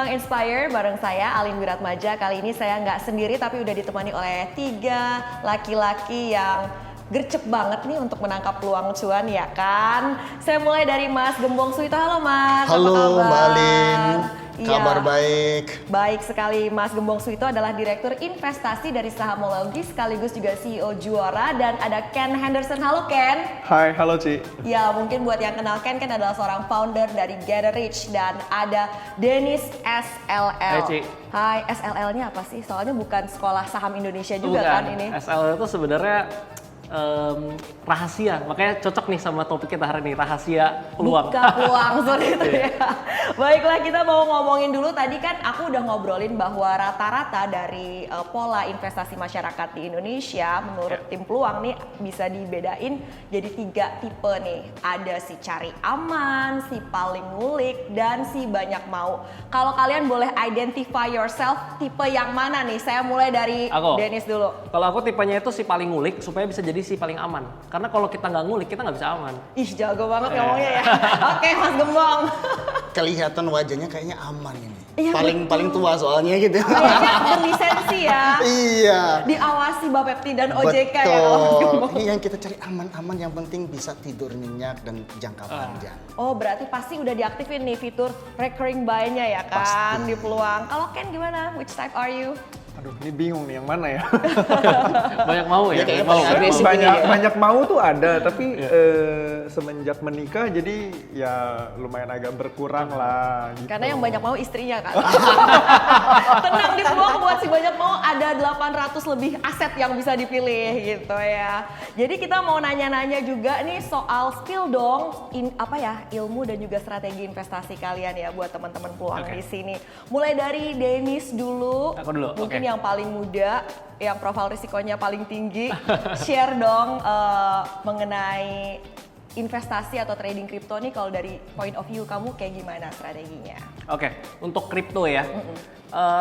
Ruang Inspire bareng saya Alin Wiratmaja. Kali ini saya nggak sendiri tapi udah ditemani oleh 3 laki-laki yang gercep banget nih untuk menangkap peluang cuan ya kan. Saya mulai dari Mas Gembong Suito. Halo Mas, halo apa kabar? Mbak Alin, kabar Iya. baik. Baik sekali, Mas Gembong Suito adalah Direktur Investasi dari Sahamologi sekaligus juga CEO Juara, dan ada Ken Henderson. Halo Ken. Hai, halo Ci. Ya, mungkin buat yang kenal Ken adalah seorang founder dari Get Rich, dan ada Dennis SLL. Hai, Ci. Hai, SLL-nya apa sih? Soalnya bukan sekolah saham Indonesia juga Bukan. kan ini. SL itu sebenarnya rahasia, makanya cocok nih sama topik kita hari ini, rahasia peluang. Buka peluang, sorry itu ya. Baiklah, kita mau ngomongin dulu, tadi kan aku udah ngobrolin bahwa rata-rata dari pola investasi masyarakat di Indonesia menurut tim peluang nih bisa dibedain jadi 3 tipe nih. Ada si cari aman, si paling ngulik, dan si banyak mau. Kalau kalian boleh identify yourself, tipe yang mana nih? Saya mulai dari Aku. Dennis dulu. Kalau aku tipenya itu si paling ngulik supaya bisa jadi si paling aman. Karena kalau kita nggak ngulik, kita nggak bisa aman. Ih, jago banget ngomongnya ya. Oke, Mas Gembong. Kelihatan wajahnya kayaknya aman ini. Iya, Paling tua soalnya gitu. Kayaknya berlisensi ya. Iya. Diawasi Bapepti dan OJK ya kalau Mas Betul. Gembong. Ini yang kita cari aman-aman, yang penting bisa tidur nyenyak dan jangka panjang. Oh, berarti pasti udah diaktifin nih fitur recurring buy-nya ya kan Pasti. di peluang. Kalau Ken gimana? Which type are you? Aduh, ini bingung nih yang mana ya. Banyak mau ya? Ya, kayaknya Banyak mau. paling agresif. banyak mau tuh ada, tapi semenjak menikah jadi ya lumayan agak berkurang lah. Gitu. Karena yang banyak mau istrinya kan. Tenang, di peluang buat si banyak mau ada 800 lebih aset yang bisa dipilih gitu ya. Jadi kita mau nanya-nanya juga nih soal skill dong, ilmu dan juga strategi investasi kalian ya buat teman-teman peluang Oke. di sini. Mulai dari Dennis dulu. Aku dulu, Mungkin oke. yang paling muda, yang profil risikonya paling tinggi. Share dong mengenai investasi atau trading kripto nih, kalau dari point of view kamu kayak gimana strateginya? Oke, untuk kripto ya.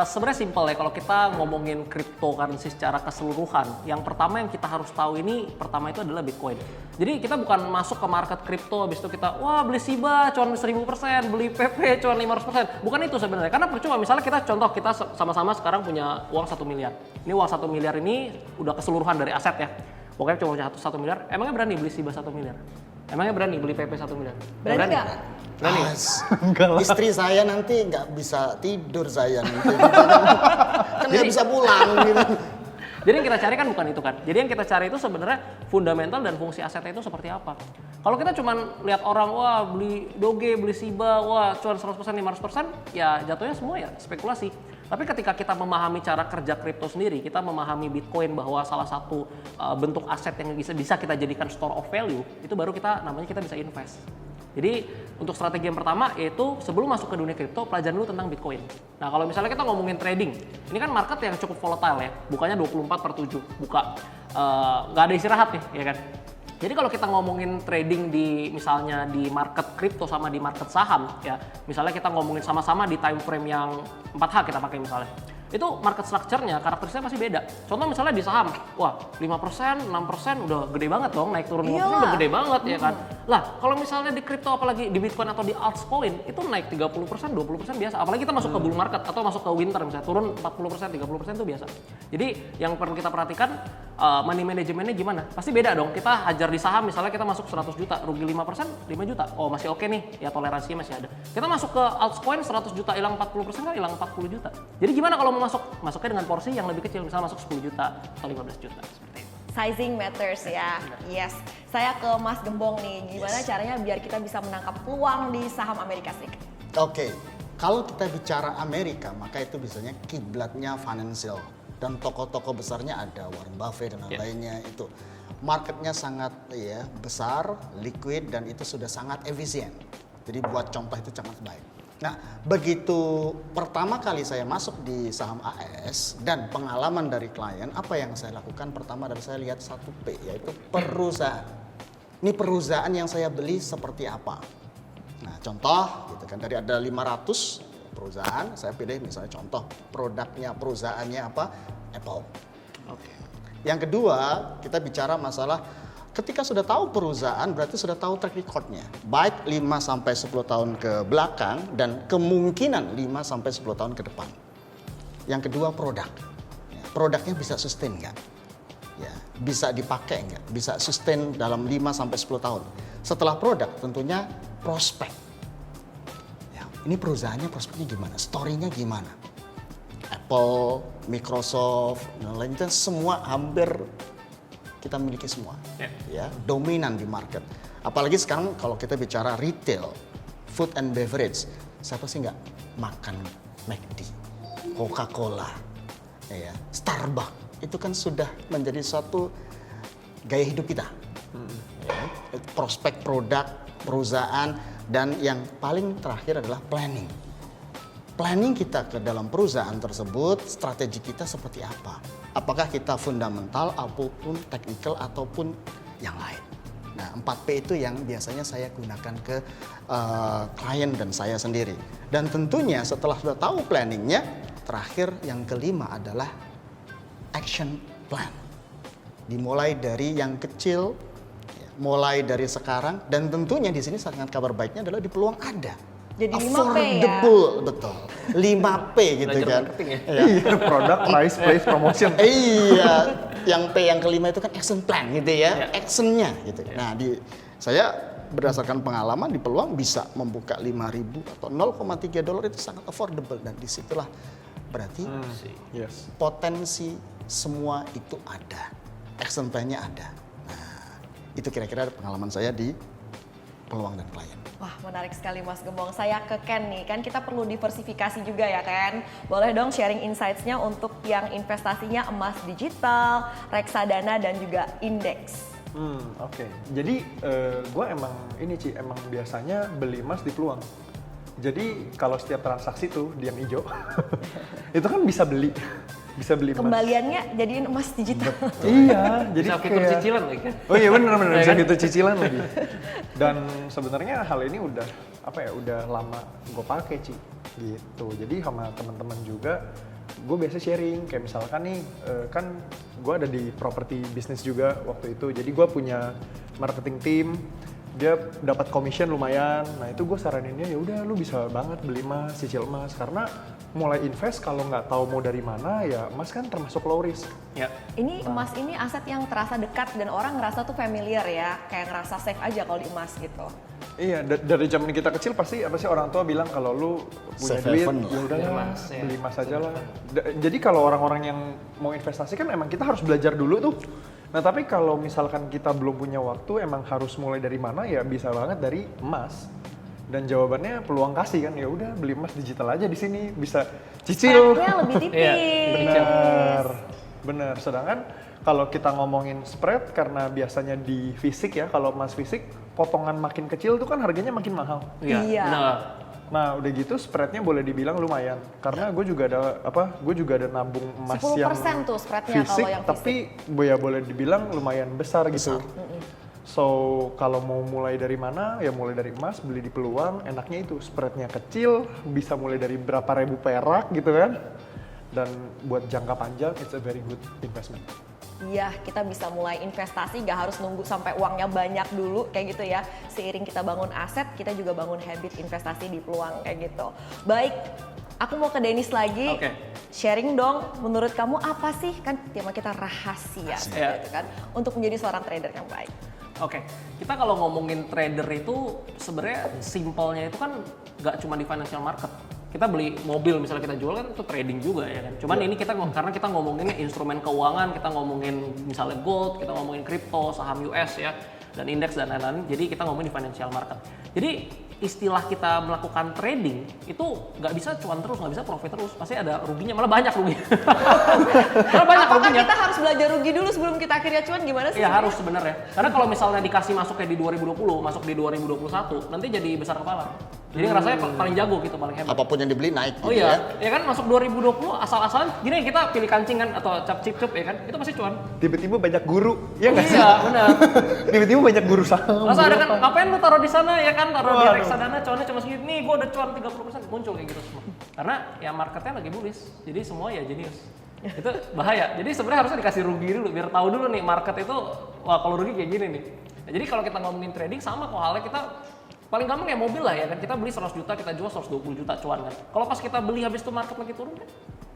Sebenarnya simpel ya, kalau kita ngomongin cryptocurrency secara keseluruhan, yang pertama yang kita harus tahu ini, pertama itu adalah Bitcoin. Jadi kita bukan masuk ke market kripto, habis itu kita, wah beli SIBA cuan 1000%, beli PP cuan 500%. Bukan itu sebenarnya, karena percuma, misalnya kita sama-sama sekarang punya uang 1 miliar. Ini uang 1 miliar ini udah keseluruhan dari aset ya. Pokoknya cuma punya 1 miliar, emangnya berani beli SIBA 1 miliar? Emangnya berani beli PP 1 miliar? Berani nggak? Berani. Enggak lah. Istri saya nanti nggak bisa tidur saya nanti. Kan nggak bisa pulang gitu. Jadi yang kita cari kan bukan itu kan. Jadi yang kita cari itu sebenarnya fundamental dan fungsi asetnya itu seperti apa. Kalau kita cuma lihat orang, wah beli Doge, beli SIBA, wah cuan 100%, 500%, ya jatuhnya semua ya spekulasi. Tapi ketika kita memahami cara kerja kripto sendiri, kita memahami Bitcoin bahwa salah satu bentuk aset yang bisa kita jadikan store of value, itu baru kita bisa invest. Jadi untuk strategi yang pertama yaitu sebelum masuk ke dunia kripto, pelajarin dulu tentang Bitcoin. Nah kalau misalnya kita ngomongin trading, ini kan market yang cukup volatile ya, bukanya 24/7, nggak ada istirahat nih, ya kan. Jadi kalau kita ngomongin trading misalnya di market kripto sama di market saham ya, misalnya kita ngomongin sama-sama di time frame yang 4H kita pakai misalnya. Itu market structure-nya, karakteristiknya pasti beda. Contoh misalnya di saham, wah 5%, 6% udah gede banget dong, naik turun 5% udah gede banget ya kan. Lah kalau misalnya di kripto, apalagi di Bitcoin atau di altcoin, itu naik 30%, 20% biasa. Apalagi kita masuk ke bull market atau masuk ke winter misalnya, turun 40%, 30% itu biasa. Jadi yang perlu kita perhatikan, money manajemennya gimana? Pasti beda dong, kita hajar di saham misalnya kita masuk 100 juta, rugi 5%, 5 juta. Oh masih oke nih, ya toleransinya masih ada. Kita masuk ke altcoin 100 juta, hilang 40% kan hilang 40 juta. Jadi gimana kalau masuknya dengan porsi yang lebih kecil, misalnya masuk 10 juta atau 15 juta seperti itu. Sizing matters ya. Yes. Saya ke Mas Gembong nih. Gimana caranya biar kita bisa menangkap peluang di saham Amerika Serikat? Oke, kalau kita bicara Amerika, maka itu biasanya kiblatnya financial. Dan tokoh-tokoh besarnya ada Warren Buffett dan lainnya itu. Marketnya sangat besar, liquid, dan itu sudah sangat efisien. Jadi buat contoh itu sangat baik. Nah, begitu pertama kali saya masuk di saham AS dan pengalaman dari klien, apa yang saya lakukan? Pertama dari saya lihat 1P, yaitu perusahaan. Ini perusahaan yang saya beli seperti apa? Nah, contoh gitu kan, dari ada 500 perusahaan, saya pilih misalnya contoh produknya, perusahaannya apa? Apple. Oke. Yang kedua, kita bicara masalah ketika sudah tahu perusahaan berarti sudah tahu track record-nya. Baik 5-10 tahun ke belakang dan kemungkinan 5-10 tahun ke depan. Yang kedua produk. Ya, produknya bisa sustain nggak? Ya, bisa dipakai nggak? Bisa sustain dalam 5-10 tahun. Setelah produk tentunya prospek. Ya, ini perusahaannya prospeknya gimana? Story-nya gimana? Apple, Microsoft, dan lainnya semua hampir kita miliki semua, ya dominan di market. Apalagi sekarang kalau kita bicara retail, food and beverage, siapa sih nggak makan McD, Coca-Cola, ya, Starbucks, itu kan sudah menjadi suatu gaya hidup kita. Ya, prospek produk, perusahaan, dan yang paling terakhir adalah planning. Planning kita ke dalam perusahaan tersebut, strategi kita seperti apa? Apakah kita fundamental, ataupun technical, ataupun yang lain. Nah, 4P itu yang biasanya saya gunakan ke klien dan saya sendiri. Dan tentunya setelah sudah tahu planningnya, terakhir yang kelima adalah action plan. Dimulai dari yang kecil, mulai dari sekarang, dan tentunya di sini sangat kabar baiknya adalah di peluang ada. Jadi 5P ya? Affordable, betul. 5P gitu Belajar kan. marketing ya? Iya, produk, price, place, promotion. Iya, yang P yang kelima itu kan action plan gitu ya, actionnya gitu. Nah, saya berdasarkan pengalaman di peluang bisa membuka 5.000 atau $0,3 itu sangat affordable, dan disitulah berarti Yes. potensi semua itu ada, action plan-nya ada. Nah, itu kira-kira pengalaman saya di peluang dan klien. Wah, menarik sekali Mas Gembong. Saya ke Ken nih, kan kita perlu diversifikasi juga ya Ken. Boleh dong sharing insights-nya untuk yang investasinya emas digital, reksadana, dan juga indeks. Oke. Jadi gue emang emang biasanya beli emas di peluang. Jadi kalau setiap transaksi tuh di yang hijau, itu kan bisa beli emas. Kembaliannya jadiin emas digital. Iya, jadi Bisa fitur kayak cicilan lagi kan? Oh iya benar Ya bisa kan? gitu cicilan lagi. Dan sebenarnya hal ini udah lama gue pakai Ci, gitu. Jadi sama teman-teman juga gue biasa sharing kayak misalkan nih kan gue ada di property bisnis juga waktu itu. Jadi gue punya marketing team, dia dapat commission lumayan. Nah itu gue saraninnya ya udah lu bisa banget beli emas, cicil emas, karena mulai invest kalau nggak tahu mau dari mana ya emas kan termasuk low risk. Ya. Ini emas ini aset yang terasa dekat dan orang ngerasa tuh familiar ya, kayak ngerasa safe aja kalau di emas gitu. Iya, dari zaman kita kecil pasti orang tua bilang kalau lu punya Safe duit haven ya udah Beli emas, ya. beli emas aja lah. Jadi kalau orang-orang yang mau investasi kan emang kita harus belajar dulu tuh. Nah tapi kalau misalkan kita belum punya waktu, emang harus mulai dari mana ya bisa banget dari emas. Dan jawabannya peluang kasih kan, ya udah beli emas digital aja di sini bisa cicil. Spreadnya lebih tipis. Benar, benar. Sedangkan kalau kita ngomongin spread karena biasanya di fisik ya, kalau emas fisik potongan makin kecil tuh kan harganya makin mahal. Iya. Benar. Nah udah gitu spreadnya boleh dibilang lumayan karena gue juga ada nabung emas 10% yang tuh spreadnya fisik, kalau yang tapi ya boleh dibilang lumayan besar gitu. So kalau mau mulai dari mana ya mulai dari emas, beli di peluang, enaknya itu spreadnya kecil, bisa mulai dari berapa ribu perak gitu kan. Dan buat jangka panjang it's a very good investment. Iya, kita bisa mulai investasi, gak harus nunggu sampai uangnya banyak dulu kayak gitu ya. Seiring kita bangun aset, kita juga bangun habit investasi di peluang kayak gitu. Baik, aku mau ke Dennis lagi. Oke. Sharing dong, menurut kamu apa sih, kan tema kita rahasia Ya. gitu kan, untuk menjadi seorang trader yang baik. Oke, kita kalau ngomongin trader itu sebenarnya simpelnya itu kan nggak cuma di financial market. Kita beli mobil misalnya kita jual kan itu trading juga ya kan. Cuman ini karena kita ngomongin instrumen keuangan, kita ngomongin misalnya gold, kita ngomongin kripto, saham US ya, dan indeks dan lain-lain. Jadi kita ngomongin di financial market. Jadi istilah kita melakukan trading itu nggak bisa cuan terus, nggak bisa profit terus, pasti ada ruginya, malah banyak ruginya. Malah banyak Apakah ruginya. kita harus belajar rugi dulu sebelum kita akhirnya cuan, gimana sih? Iya harus sebenarnya. Karena kalau misalnya dikasih masuknya di 2020, masuk di 2021, nanti jadi besar kepala. Jadi ngerasanya paling jago gitu, paling hebat. Apapun yang dibeli naik Oh gitu iya, ya. ya kan masuk 2020 asal-asalan gini kita pilih kancing kan atau cap cip ya kan, itu pasti cuan. Tiba-tiba banyak guru, ya nggak sih? Iya benar. Tiba-tiba banyak guru saham. Masa ada guru kan apa. ngapain lu taruh di sana ya kan, taruh di Waduh. reksadana cuannya cuma segini, nih gua udah cuan 30%, muncul kayak gitu semua. Karena ya marketnya lagi bullish, jadi semua ya jenius. Itu bahaya. Jadi sebenarnya harusnya dikasih rugi dulu biar tahu dulu nih market itu wah kalau rugi kayak gini nih. Nah, jadi kalau kita ngomongin trading sama kok halnya kita paling gampang ya mobil lah ya kan, kita beli 100 juta kita jual 120 juta cuan kan. Kalau pas kita beli habis itu market lagi turun kan,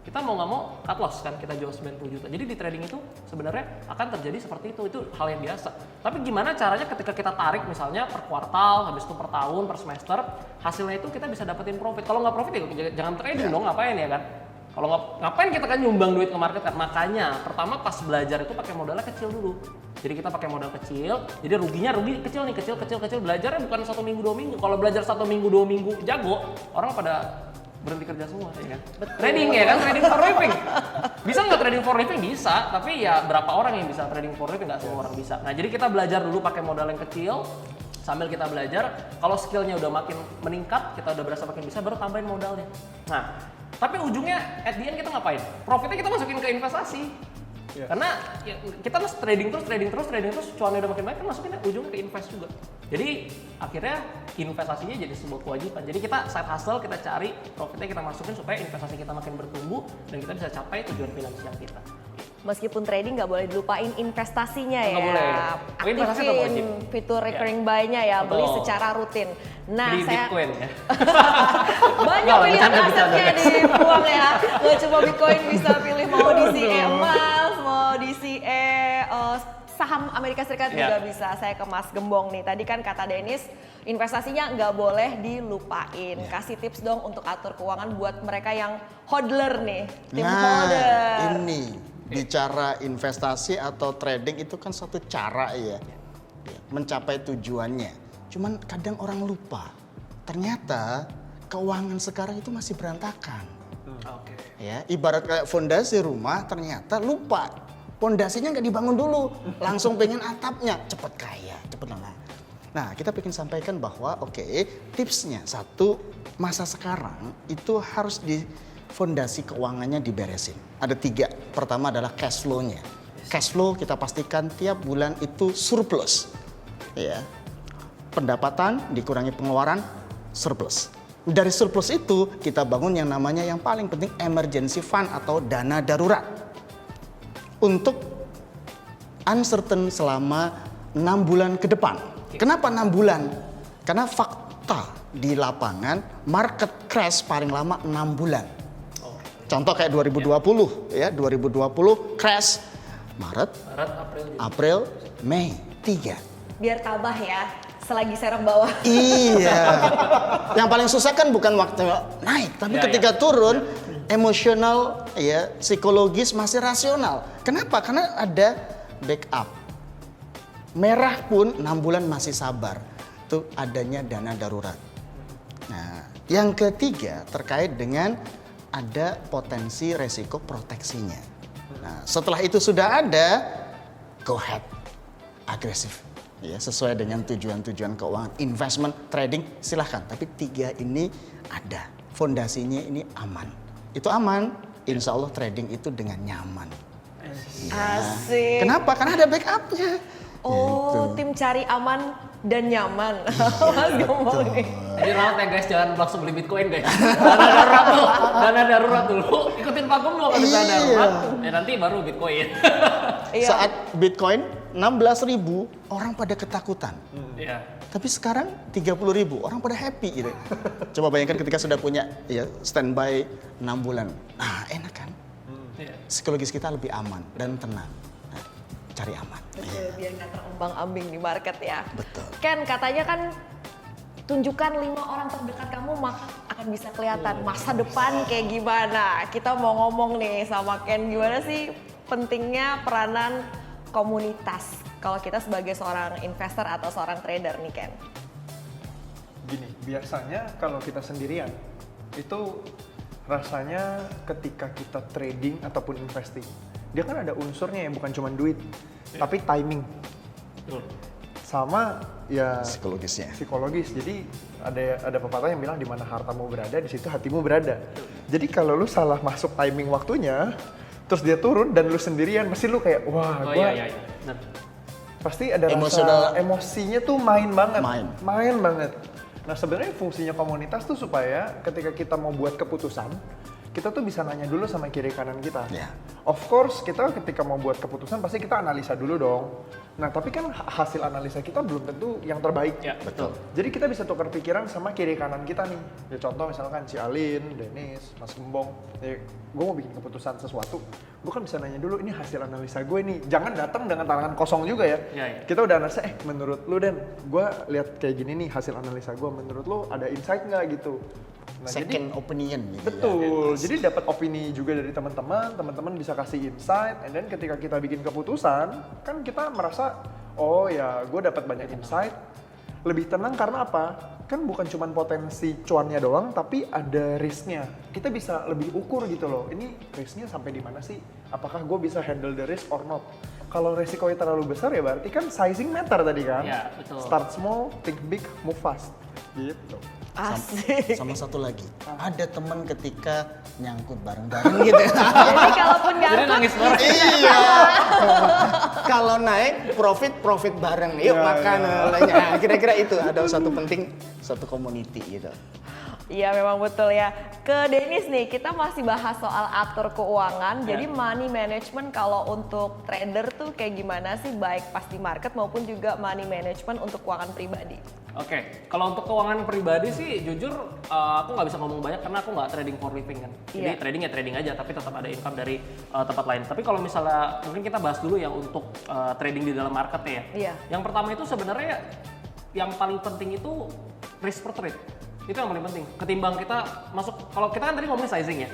kita mau nggak mau cut loss kan, kita jual 90 juta. Jadi di trading itu sebenarnya akan terjadi seperti itu hal yang biasa. Tapi gimana caranya ketika kita tarik misalnya per kuartal, habis itu per tahun, per semester, hasilnya itu kita bisa dapetin profit. Kalau nggak profit ya jangan trading dong, ngapain ya kan? Kalau ngapain kita kan nyumbang duit ke market kan? Makanya pertama pas belajar itu pakai modalnya kecil dulu. Jadi kita pakai modal kecil, jadi ruginya rugi kecil nih, kecil. Belajarnya bukan 1 minggu 2 minggu. Kalau belajar 1 minggu 2 minggu jago, orang pada berhenti kerja semua ya kan. Trading ya kan, trading for living. Bisa nggak trading for living? Bisa, tapi ya berapa orang yang bisa trading for living? Nggak semua orang bisa. Nah jadi kita belajar dulu pakai modal yang kecil, sambil kita belajar, kalau skillnya udah makin meningkat, kita udah berasa makin bisa, baru tambahin modalnya. Nah, tapi ujungnya at the end kita ngapain? Profitnya kita masukin ke investasi. Yeah. Karena ya, kita harus trading terus, cuannya udah makin banyak kan masukin ujungnya ke invest juga. Jadi akhirnya investasinya jadi sebuah kewajiban. Jadi kita side hustle, kita cari profitnya kita masukin supaya investasi kita makin bertumbuh dan kita bisa capai tujuan finansial kita. Meskipun trading nggak boleh dilupain investasinya ya. Nggak boleh. Investasi tetap wajib. Aktifin fitur recurring buy-nya ya, beli Betul. secara rutin. Nah, Beli saya Bitcoin ya. banyak Nggak, pilihan bercanda. asetnya di Peluang ya. Nggak cuma Bitcoin, bisa pilih mau di CE emas, mau di CE saham Amerika Serikat juga bisa. Saya ke Mas Gembong nih. Tadi kan kata Dennis, investasinya nggak boleh dilupain. Kasih tips dong untuk atur keuangan buat mereka yang hodler nih, tim hodler. Ini bicara investasi atau trading itu kan satu cara ya mencapai tujuannya. Cuman kadang orang lupa, ternyata keuangan sekarang itu masih berantakan. Oke. Ya, ibarat kayak fondasi rumah, ternyata lupa. Fondasinya nggak dibangun dulu, langsung pengen atapnya, cepet kaya, cepet lama. Nah, kita pengen sampaikan bahwa tipsnya satu, masa sekarang itu harus di fondasi keuangannya diberesin. Ada 3. Pertama adalah cash flow-nya. Cash flow kita pastikan tiap bulan itu surplus. Ya. Pendapatan dikurangi pengeluaran, surplus. Dari surplus itu kita bangun yang namanya yang paling penting emergency fund atau dana darurat. Untuk uncertain selama 6 bulan ke depan. Kenapa 6 bulan? Karena fakta di lapangan market crash paling lama 6 bulan. Contoh kayak 2020 ya, 2020 crash Maret, April, Mei 3. Biar tabah ya, selagi serong bawah. Iya. Yang paling susah kan bukan waktu naik, tapi ketika turun emosional ya, psikologis masih rasional. Kenapa? Karena ada backup. Merah pun 6 bulan masih sabar. Itu adanya dana darurat. Nah, yang ketiga terkait dengan ada potensi resiko proteksinya. Nah, setelah itu sudah ada, go ahead, agresif. Ya, sesuai dengan tujuan-tujuan keuangan, investment, trading, silahkan. Tapi 3 ini ada, fondasinya ini aman. Itu aman, insya Allah trading itu dengan nyaman. Asik. Kenapa? Karena ada backupnya. Oh, tim cari aman dan nyaman. Mas Gembong nih. Jadi rawat ya guys, jangan langsung beli Bitcoin guys. Dana darurat dulu. Ikutin Pak Gembong kalau dana darurat. Ya nanti baru Bitcoin. Iya. Saat Bitcoin 16.000 orang pada ketakutan. Iya. Tapi sekarang 30.000 orang pada happy gitu. Coba bayangkan ketika sudah punya ya standby 6 bulan. Nah, enak kan? Psikologis kita lebih aman dan tenang. Nah, cari aman. Betul, biar nggak terombang-ambing di market ya. Betul. Ken, katanya kan tunjukkan 5 orang terdekat kamu maka akan bisa kelihatan masa depan kayak gimana. Kita mau ngomong nih sama Ken, gimana sih pentingnya peranan komunitas kalau kita sebagai seorang investor atau seorang trader nih Ken? Gini, biasanya kalau kita sendirian itu rasanya ketika kita trading ataupun investing, dia kan ada unsurnya yang bukan cuma duit, tapi timing. Sama ya Psikologisnya. psikologis. Jadi ada pepatah yang bilang di mana hartamu berada, di situ hatimu berada. Jadi kalau lu salah masuk timing waktunya, terus dia turun dan lu sendirian, pasti lu kayak wah, Iya. pasti ada Emosional. rasa emosinya tuh main banget. Main. Banget. Nah, sebenarnya fungsinya komunitas tuh supaya ketika kita mau buat keputusan, kita tuh bisa nanya dulu sama kiri kanan kita. Ya. Of course, kita ketika mau buat keputusan pasti kita analisa dulu dong. Nah, tapi kan hasil analisa kita belum tentu yang terbaik. Ya, Betul. Jadi kita bisa tukar pikiran sama kiri kanan kita nih. Ya contoh misalkan si Alin, Dennis, Mas Gembong. Ya, gue mau bikin keputusan sesuatu, gue kan bisa nanya dulu ini hasil analisa gue nih. Jangan datang dengan tangan kosong juga ya. Ya. Kita udah analisa, menurut lu Den, gue lihat kayak gini nih hasil analisa gue. Menurut lu ada insight nggak gitu? Nah, Second opinion gitu ya. betul. Jadi dapat opini juga dari teman-teman bisa kasih insight, and then ketika kita bikin keputusan, kan kita merasa, oh ya, gue dapat banyak insight, lebih tenang karena apa? Kan bukan cuma potensi cuannya doang, tapi ada risknya. Kita bisa lebih ukur gitu loh. Ini risknya sampai di mana sih? Apakah gue bisa handle the risk or not? Kalau resikonya terlalu besar ya berarti kan sizing matter tadi kan? Ya, betul. Start small, think big, move fast. Gitu. Asik. Sama satu lagi, ada teman ketika nyangkut bareng-bareng gitu. Jadi kalaupun Jadi ngangkut, nangis bareng. Iya. Kalau naik profit bareng, yuk Ya, makan. ya. Nah, kira-kira itu ada satu penting, satu community gitu. iya memang betul ya. Ke Dennis nih, kita masih bahas soal atur keuangan. Ya. Jadi money management kalau untuk trader tuh kayak gimana sih? Baik pas di market maupun juga money management untuk keuangan pribadi. Oke, kalau untuk keuangan pribadi sih jujur aku nggak bisa ngomong banyak karena aku nggak trading for living kan. Jadi Iya. trading ya trading aja, tapi tetap ada income dari tempat lain. Tapi kalau misalnya mungkin kita bahas dulu ya untuk trading di dalam market ya. Iya. Yang pertama itu sebenarnya yang paling penting itu risk per trade. Itu yang paling penting. Ketimbang kita masuk, kalau kita kan tadi ngomongin sizing ya.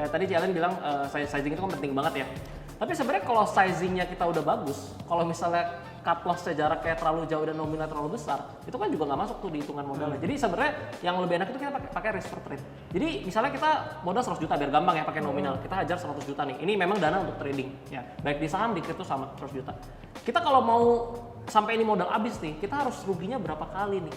Tadi Cialin bilang sizing itu kan penting banget ya. Tapi sebenarnya kalau sizingnya kita udah bagus, kalau misalnya cut loss-nya jaraknya terlalu jauh dan nominal terlalu besar, itu kan juga nggak masuk tuh di hitungan modalnya. Jadi sebenarnya yang lebih enak itu kita pakai risk per trade. Jadi misalnya kita modal 100 juta biar gampang ya pakai nominal. Kita hajar 100 juta nih. Ini memang dana untuk trading ya. Baik di saham, di kripto sama 100 juta. Kita kalau mau sampai ini modal habis nih, kita harus ruginya berapa kali nih?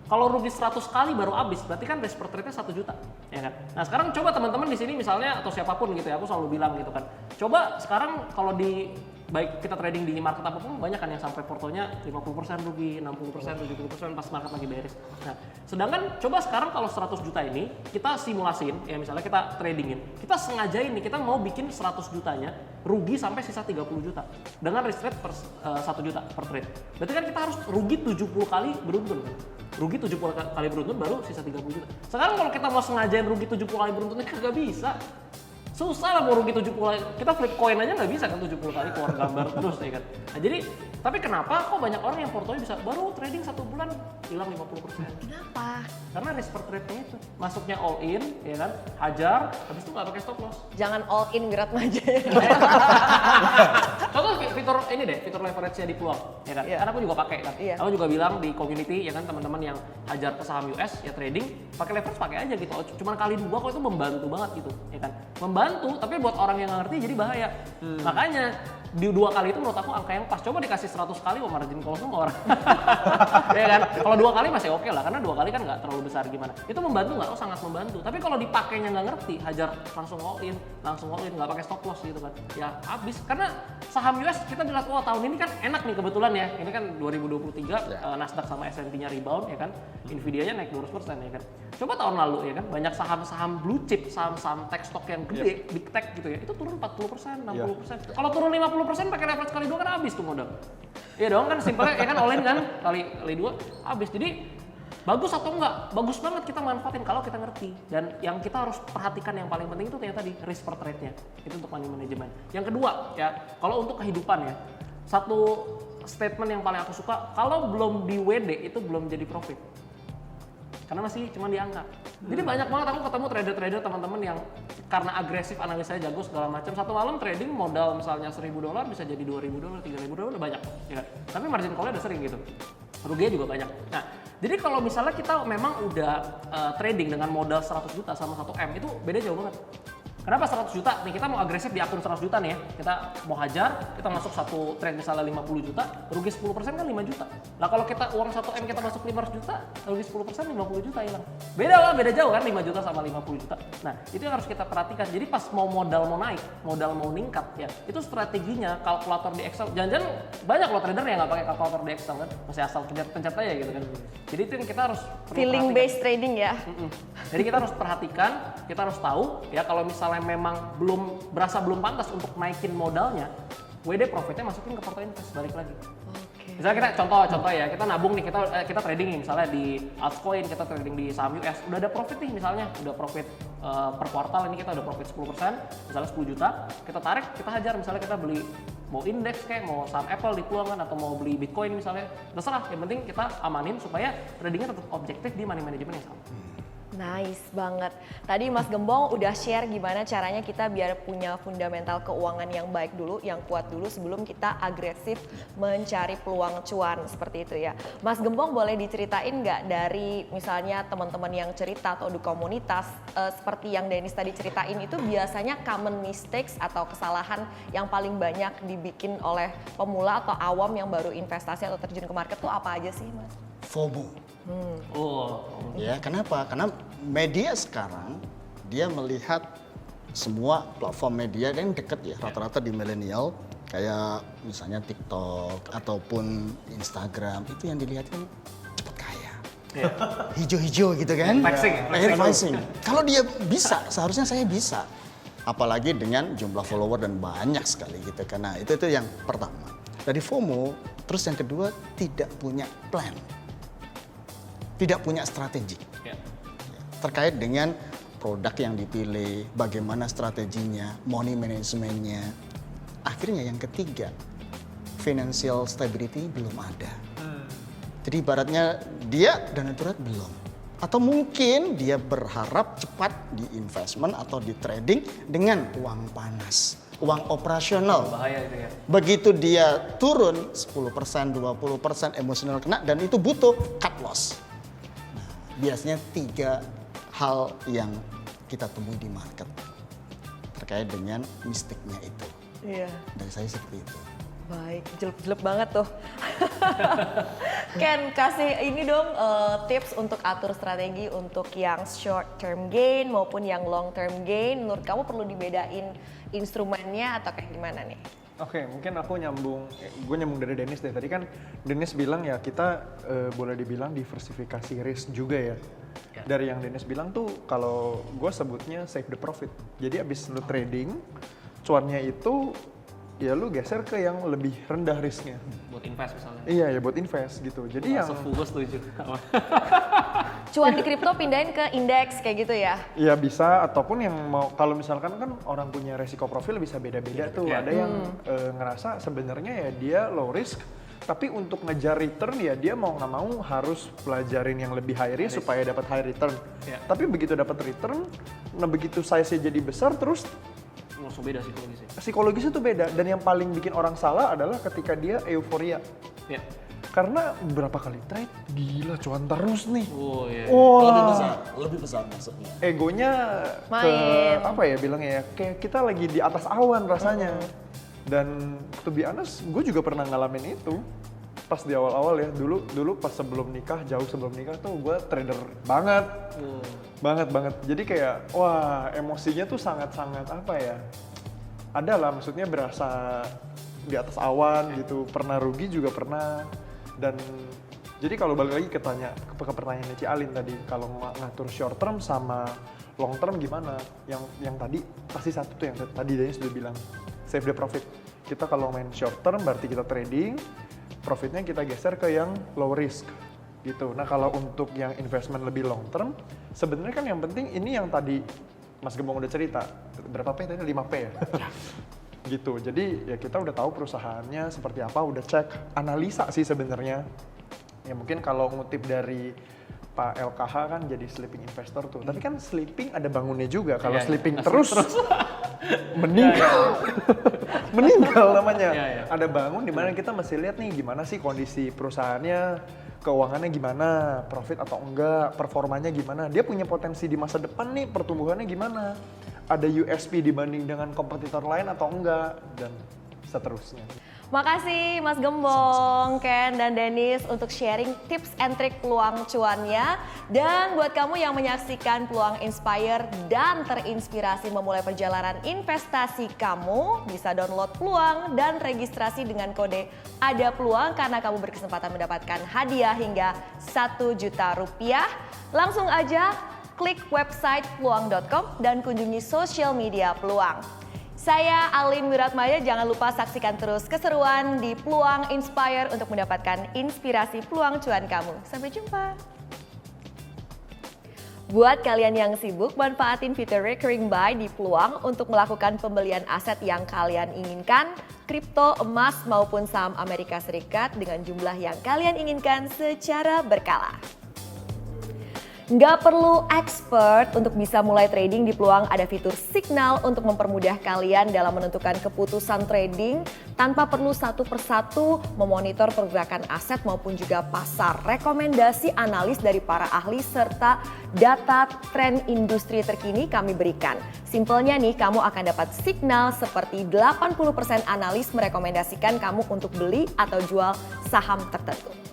Kalau rugi 100 kali baru habis, berarti kan risk per trade-nya 1 juta, ya kan? Nah sekarang coba teman-teman di sini misalnya atau siapapun gitu ya, aku selalu bilang gitu kan. Coba sekarang kalau di baik kita trading di market apapun banyak kan yang sampai portonya 50% rugi, 60%, 70% pas market lagi bearish. Nah, sedangkan coba sekarang kalau 100 juta ini kita simulasiin, ya misalnya kita tradingin, kita sengajain nih kita mau bikin 100 jutanya rugi sampai sisa 30 juta dengan risk rate per 1 juta per trade. Berarti kan kita harus rugi 70 kali beruntun kan? Rugi 70 kali beruntun baru sisa 30 juta. Sekarang kalau kita mau sengajain rugi 70 kali beruntunnya kagak bisa. Susah lah mau rugi 70 kali. Kita flip coin aja nggak bisa kan 70 kali keluar gambar terus ya kan. Nah, jadi tapi kenapa kok banyak orang yang portonya bisa baru trading 1 bulan hilang 50%? Kenapa? Karena risk per trade-nya itu masuknya all in ya kan, hajar, habis itu nggak pakai stop loss. Jangan all in gerak aja. Contoh fitur ini deh, fitur leverage-nya di peluang, ya kan? Iya. Kan aku juga pakai kan. Iya. Aku juga bilang di community ya kan teman-teman yang hajar ke saham US ya trading, pakai leverage pakai aja gitu. Cuman kali 2 kok itu membantu banget gitu, ya kan? Membantu, tapi buat orang yang nggak ngerti jadi bahaya. Makanya di 2 kali itu menurut aku angka yang pas. Coba dikasih 100 kali mau margin call semua orang. Ya kan? Kalau 2 kali masih oke lah, karena 2 kali kan nggak terlalu besar gimana. Itu membantu nggak? Oh sangat membantu. Tapi kalau dipakainya nggak ngerti, hajar langsung all in, nggak pakai stop loss gitu kan. Ya habis. Karena saham US kita bilang, wah tahun ini kan enak nih kebetulan ya. Ini kan 2023 Nasdaq sama S&P-nya rebound ya kan. Nvidia-nya naik 200% ya kan. Coba tahun lalu ya kan, banyak saham-saham blue chip, saham-saham tech stock yang gede, big tech gitu ya. Itu turun 40%, 60%. Kalau turun 50% pakai leverage kali 2 kan habis tuh modal. Iya dong kan simpelnya ya kan all in kan kali 2 habis. Jadi bagus atau enggak? Bagus banget kita manfaatin kalau kita ngerti. Dan yang kita harus perhatikan yang paling penting itu ternyata tadi risk per trade-nya. Itu untuk money management. Yang kedua ya, kalau untuk kehidupan ya, satu statement yang paling aku suka, kalau belum di WD itu belum jadi profit. Karena masih cuma di angka. Jadi banyak banget aku ketemu trader-trader teman-teman yang karena agresif analisanya jago segala macam, satu malam trading modal misalnya $1.000 bisa jadi $2.000, $3.000 udah banyak ya. Tapi margin call-nya udah sering gitu. Ruginya juga banyak. Nah, jadi kalau misalnya kita memang udah trading dengan modal 100 juta sama 1 M itu beda jauh banget. Kenapa 100 juta? Nih kita mau agresif di akun 100 juta nih ya. Kita mau hajar, kita masuk satu trade misalnya 50 juta, rugi 10% kan 5 juta. Nah kalau kita uang 1M kita masuk 500 juta, rugi 10% 50 juta hilang. Beda lah, beda jauh kan 5 juta sama 50 juta. Nah itu yang harus kita perhatikan. Jadi pas modal mau naik, modal mau meningkat ya, itu strateginya kalkulator di Excel. Jangan-jangan banyak loh trader yang nggak pakai kalkulator di Excel kan, masih asal pencet aja gitu kan. Jadi itu yang kita harus Feeling based trading ya. Jadi kita harus perhatikan, kita harus tahu ya kalau misalnya memang belum pantas untuk naikin modalnya, WD profitnya masukin ke porto invest balik lagi. Misalnya kita contoh ya, kita nabung nih, kita trading nih misalnya di altcoin, kita trading di saham US, udah ada profit nih misalnya, udah profit per kuartal ini kita udah profit 10%, misalnya 10 juta, kita tarik, kita hajar, misalnya kita beli mau indeks kayak mau saham Apple di Peluangan atau mau beli Bitcoin misalnya, terserah, yang penting kita amanin supaya tradingnya tetap objektif di money management yang sama. Nice banget. Tadi Mas Gembong udah share gimana caranya kita biar punya fundamental keuangan yang baik dulu, yang kuat dulu sebelum kita agresif mencari peluang cuan seperti itu ya. Mas Gembong boleh diceritain nggak dari misalnya teman-teman yang cerita atau di komunitas seperti yang Dennis tadi ceritain itu biasanya common mistakes atau kesalahan yang paling banyak dibikin oleh pemula atau awam yang baru investasi atau terjun ke market tuh apa aja sih Mas? FOMO. Oh, Ya, kenapa? Karena media sekarang dia melihat semua platform media yang deket ya, rata-rata di milenial kayak misalnya TikTok ataupun Instagram itu yang dilihat kan cepet kaya. Hijau-hijau gitu kan? Flexing. Kalau dia bisa, seharusnya saya bisa. Apalagi dengan jumlah follower dan banyak sekali gitu kan. Nah, itu yang pertama. Dari FOMO, terus yang kedua tidak punya plan. Tidak punya strategi terkait dengan produk yang dipilih, bagaimana strateginya, money managementnya. Akhirnya yang ketiga, financial stability belum ada. Jadi ibaratnya dia dana darurat belum. Atau mungkin dia berharap cepat di investment atau di trading dengan uang panas, uang operasional. bahaya itu ya. Begitu dia turun 10%, 20% emosional kena dan itu butuh cut loss. Biasanya 3 hal yang kita temui di market terkait dengan mistiknya itu. Iya. Dari saya seperti itu. Baik, jelek-jelek banget tuh. Ken, kasih ini dong tips untuk atur strategi untuk yang short term gain maupun yang long term gain. Menurut kamu perlu dibedain instrumennya atau kayak gimana nih? Oke, mungkin aku gue nyambung dari Dennis deh. Tadi kan Dennis bilang ya kita boleh dibilang diversifikasi risk juga ya. Dari yang Dennis bilang tuh kalau gue sebutnya save the profit. Jadi abis lu trading, cuannya itu ya lu geser ke yang lebih rendah risknya. Buat invest misalnya. Iya ya buat invest gitu. Jadi yang Gue setuju. Cuan di kripto pindahin ke indeks kayak gitu ya? ya bisa ataupun yang mau kalau misalkan kan orang punya resiko profil bisa beda-beda tuh. Ada yang ngerasa sebenarnya ya dia low risk tapi untuk ngejar return ya dia mau nggak mau harus pelajarin yang lebih high risk supaya dapat high return. Tapi begitu dapat return, nah begitu size-nya jadi besar terus Langsung beda psikologisnya. psikologisnya tuh beda dan yang paling bikin orang salah adalah ketika dia euforia. Ya. Karena berapa kali trade, gila cuan terus nih. Oh iya. Lebih besar maksudnya. Egonya ke Main. apa ya bilangnya ya, kayak kita lagi di atas awan rasanya. Dan to be honest, gue juga pernah ngalamin itu pas di awal-awal ya. Dulu pas sebelum nikah, jauh sebelum nikah tuh gue trader banget. Banget. Jadi kayak wah emosinya tuh sangat-sangat apa ya. Ada lah maksudnya berasa di atas awan gitu. Pernah rugi juga pernah. Dan jadi kalau balik lagi ke pertanyaan Ci Alin tadi, kalau ngatur short term sama long term gimana? Yang tadi pasti satu tuh yang tadi Dennis sudah bilang, save the profit. Kita kalau main short term berarti kita trading, profitnya kita geser ke yang low risk gitu. Nah kalau untuk yang investment lebih long term, sebenarnya kan yang penting ini yang tadi Mas Gembong udah cerita, berapa P tadi? 5P ya? Gitu, jadi ya kita udah tahu perusahaannya seperti apa, udah cek, analisa sih sebenarnya. Ya mungkin kalau ngutip dari Pak LKH kan jadi sleeping investor tuh, tapi kan sleeping ada bangunnya juga, kalau sleeping terus meninggal. Meninggal namanya. Ada bangun di mana kita mesti lihat nih gimana sih kondisi perusahaannya, keuangannya gimana, profit atau enggak, performanya gimana, dia punya potensi di masa depan nih, pertumbuhannya gimana. ada USP dibanding dengan kompetitor lain atau enggak, dan seterusnya. Makasih Mas Gembong, Ken, dan Dennis untuk sharing tips and trik peluang cuannya. Dan buat kamu yang menyaksikan Peluang Inspire dan terinspirasi memulai perjalanan investasi kamu, bisa download Peluang dan registrasi dengan kode ADA Peluang karena kamu berkesempatan mendapatkan hadiah hingga 1 juta rupiah. Langsung aja klik website peluang.com dan kunjungi sosial media Peluang. Saya Alin Wiratmaya, jangan lupa saksikan terus keseruan di Peluang Inspire untuk mendapatkan inspirasi peluang cuan kamu. Sampai jumpa. Buat kalian yang sibuk, manfaatin fitur recurring buy di Peluang untuk melakukan pembelian aset yang kalian inginkan, kripto, emas maupun saham Amerika Serikat dengan jumlah yang kalian inginkan secara berkala. Nggak perlu expert untuk bisa mulai trading di Peluang, ada fitur signal untuk mempermudah kalian dalam menentukan keputusan trading tanpa perlu satu persatu memonitor pergerakan aset maupun juga pasar. Rekomendasi analis dari para ahli serta data tren industri terkini kami berikan. Simpelnya nih, kamu akan dapat signal seperti 80% analis merekomendasikan kamu untuk beli atau jual saham tertentu.